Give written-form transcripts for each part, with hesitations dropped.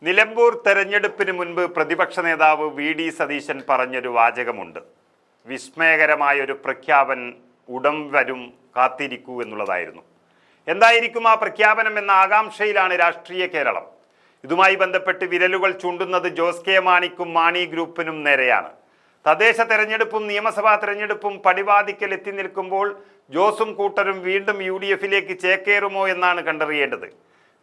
നിലമ്പൂർ തെരഞ്ഞെടുപ്പിന് മുൻപ് പ്രതിപക്ഷ നേതാവ് വി.ഡി. സതീശൻ പറഞ്ഞൊരു വാചകമുണ്ട്. വിസ്മയകരമായൊരു പ്രഖ്യാപനം ഉടൻ വരും, കാത്തിരിക്കൂ എന്നുള്ളതായിരുന്നു. എന്തായിരിക്കും ആ പ്രഖ്യാപനം എന്ന ആകാംക്ഷയിലാണ് രാഷ്ട്രീയ കേരളം. ഇതുമായി ബന്ധപ്പെട്ട് വിരലുകൾ ചൂണ്ടുന്നത് ജോസ് കെ മാണിക്കും മാണി ഗ്രൂപ്പിനും നേരെയാണ്. തദ്ദേശ തെരഞ്ഞെടുപ്പും നിയമസഭാ തെരഞ്ഞെടുപ്പും പടിവാതിക്കൽ എത്തി നിൽക്കുമ്പോൾ ജോസും കൂട്ടരും വീണ്ടും UDF-ലേക്ക് ചേക്കേറുമോ എന്നാണ് കണ്ടറിയേണ്ടത്.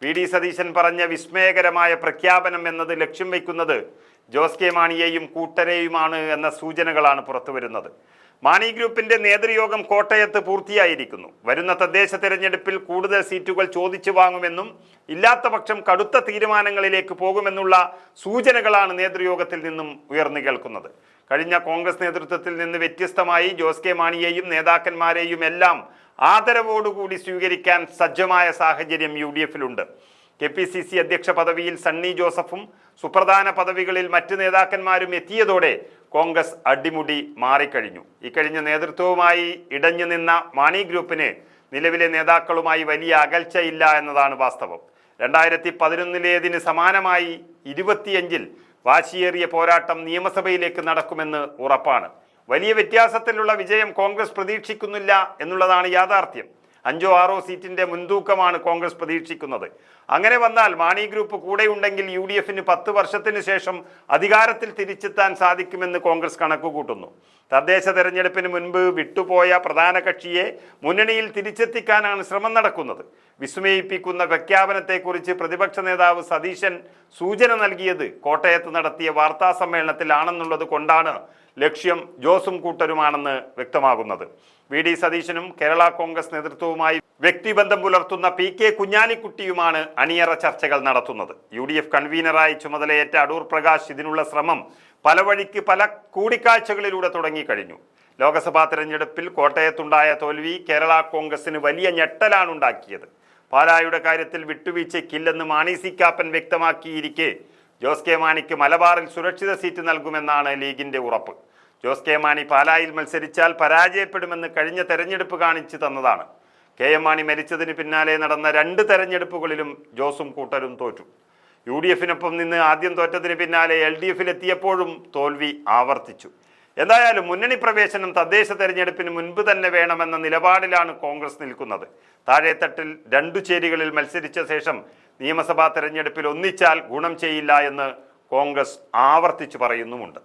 വി.ഡി. സതീശൻ പറഞ്ഞ വിസ്മയകരമായ പ്രഖ്യാപനം എന്നത് ലക്ഷ്യം വയ്ക്കുന്നത് ജോസ് കെ മാണിയെയും കൂട്ടരെയുമാണ് എന്ന സൂചനകളാണ് പുറത്തുവരുന്നത്. മാണി ഗ്രൂപ്പിന്റെ നേതൃയോഗം കോട്ടയത്ത് പൂർത്തിയായിരിക്കുന്നു. വരുന്ന തദ്ദേശ തെരഞ്ഞെടുപ്പിൽ കൂടുതൽ സീറ്റുകൾ ചോദിച്ചു വാങ്ങുമെന്നും ഇല്ലാത്ത പക്ഷം കടുത്ത തീരുമാനങ്ങളിലേക്ക് പോകുമെന്നുള്ള സൂചനകളാണ് നേതൃയോഗത്തിൽ നിന്നും ഉയർന്നു കേൾക്കുന്നത്. കഴിഞ്ഞ കോൺഗ്രസ് നേതൃത്വത്തിൽ നിന്ന് വ്യത്യസ്തമായി ജോസ് കെ മാണിയെയും നേതാക്കന്മാരെയും എല്ലാം ആദരവോടുകൂടി സ്വീകരിക്കാൻ സജ്ജമായ സാഹചര്യം UDF-ലുണ്ട്. KPCC അധ്യക്ഷ പദവിയിൽ സണ്ണി ജോസഫും സുപ്രധാന പദവികളിൽ മറ്റ് നേതാക്കന്മാരും എത്തിയതോടെ കോൺഗ്രസ് അടിമുടി മാറിക്കഴിഞ്ഞു. ഇക്കഴിഞ്ഞ നേതൃത്വവുമായി ഇടഞ്ഞു നിന്ന മാണി ഗ്രൂപ്പിന് നിലവിലെ നേതാക്കളുമായി വലിയ അകൽച്ചയില്ല എന്നതാണ് വാസ്തവം. 2011 സമാനമായി 25 വാശിയേറിയ പോരാട്ടം നിയമസഭയിലേക്ക് നടക്കുമെന്ന് ഉറപ്പാണ്. വലിയ വ്യത്യാസത്തിലുള്ള വിജയം കോൺഗ്രസ് പ്രതീക്ഷിക്കുന്നില്ല എന്നുള്ളതാണ് യാഥാർത്ഥ്യം. 5-6 സീറ്റിന്റെ മുൻതൂക്കമാണ് കോൺഗ്രസ് പ്രതീക്ഷിക്കുന്നത്. അങ്ങനെ വന്നാൽ മാണി ഗ്രൂപ്പ് കൂടെയുണ്ടെങ്കിൽ UDF-ന് 10 വർഷത്തിന് ശേഷം അധികാരത്തിൽ തിരിച്ചെത്താൻ സാധിക്കുമെന്ന് കോൺഗ്രസ് കണക്കുകൂട്ടുന്നു. തദ്ദേശ തെരഞ്ഞെടുപ്പിന് മുൻപ് വിട്ടുപോയ പ്രധാന കക്ഷിയെ മുന്നണിയിൽ തിരിച്ചെത്തിക്കാനാണ് ശ്രമം നടക്കുന്നത്. വിസ്മയിപ്പിക്കുന്ന പ്രഖ്യാപനത്തെക്കുറിച്ച് പ്രതിപക്ഷ നേതാവ് സതീശൻ സൂചന നൽകിയത് കോട്ടയത്ത് നടത്തിയ വാർത്താ സമ്മേളനത്തിലാണെന്നുള്ളത് കൊണ്ടാണ് ലക്ഷ്യം ജോസും കൂട്ടരുമാണെന്ന് വ്യക്തമാകുന്നത്. വി.ഡി. സതീശനും കേരള കോൺഗ്രസ് നേതൃത്വവുമായി വ്യക്തിബന്ധം പുലർത്തുന്ന P.K. കുഞ്ഞാലിക്കുട്ടിയുമാണ് അണിയറ ചർച്ചകൾ നടത്തുന്നത്. UDF കൺവീനറായി ചുമതലയേറ്റ അടൂർ പ്രകാശ് ഇതിനുള്ള ശ്രമം പല വഴിക്ക് പല കൂടിക്കാഴ്ചകളിലൂടെ തുടങ്ങിക്കഴിഞ്ഞു. ലോക്സഭാ തെരഞ്ഞെടുപ്പിൽ കോട്ടയത്തുണ്ടായ തോൽവി കേരള കോൺഗ്രസിന് വലിയ ഞെട്ടലാണ് ഉണ്ടാക്കിയത്. പാലായുടെ കാര്യത്തിൽ വിട്ടുവീഴ്ചയ്ക്കില്ലെന്ന് മാണി സി കാപ്പൻ വ്യക്തമാക്കിയിരിക്കെ ജോസ് കെ മാണിക്ക് മലബാറിൽ സുരക്ഷിത സീറ്റ് നൽകുമെന്നാണ് ലീഗിന്റെ ഉറപ്പ്. ജോസ് കെ മാണി പാലായിൽ മത്സരിച്ചാൽ പരാജയപ്പെടുമെന്ന് കഴിഞ്ഞ തെരഞ്ഞെടുപ്പ് കാണിച്ചു തന്നതാണ്. KM മാണി മരിച്ചതിന് പിന്നാലെ നടന്ന 2 തെരഞ്ഞെടുപ്പുകളിലും ജോസും കൂട്ടരും തോറ്റു. UDF-നൊപ്പം നിന്ന് ആദ്യം തോറ്റതിന് പിന്നാലെ LDF-ലെത്തിയപ്പോഴും തോൽവി ആവർത്തിച്ചു. എന്തായാലും മുന്നണി പ്രവേശനം തദ്ദേശ തെരഞ്ഞെടുപ്പിന് മുൻപ് തന്നെ വേണമെന്ന നിലപാടിലാണ് കോൺഗ്രസ് നിൽക്കുന്നത്. താഴെത്തട്ടിൽ 2 ചേരികളിൽ മത്സരിച്ച ശേഷം നിയമസഭാ തെരഞ്ഞെടുപ്പിൽ ഒന്നിച്ചാൽ ഗുണം ചെയ്യില്ല എന്ന് കോൺഗ്രസ് ആവർത്തിച്ചു പറയുന്നുമുണ്ട്.